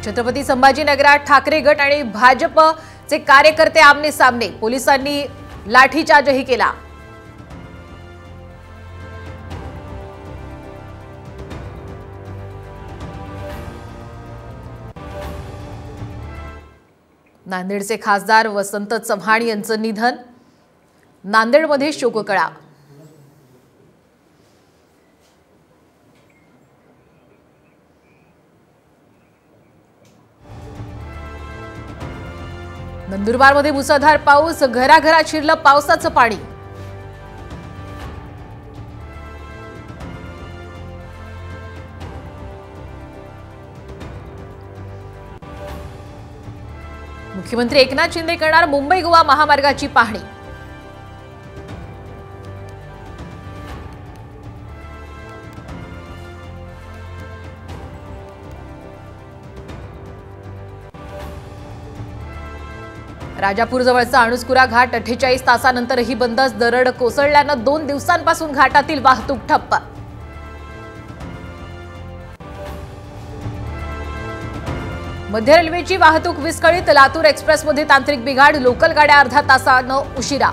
छत्रपती संभाजीनगरात ठाकरे गट आणि भाजपचे कार्यकर्ते आमने सामने, पोलिसांनी लाठीचार्जही केला। नांदेडचे खासदार वसंत चव्हाण यांचं निधन, नांदेडमध्ये शोककळा। नंदुरबारमध्ये मुसळधार पाऊस, घराघरात शिरलं पावसाचं पाणी। मुख्यमंत्री एकनाथ शिंदे करणार मुंबई गोवा महामार्गाची पाहणी। राजापूर जवळचा अणुस्कुरा घाट 48 तासानंतरही बंदच, दरड कोसळल्यानं 2 दिवसांपासून घाटातील वाहतूक ठप्प। मध्य रेल्वेची वाहतूक विस्कळीत, लातूर एक्सप्रेसमध्ये तांत्रिक बिघाड, लोकल गाड्या अर्धा तासानं उशिरा।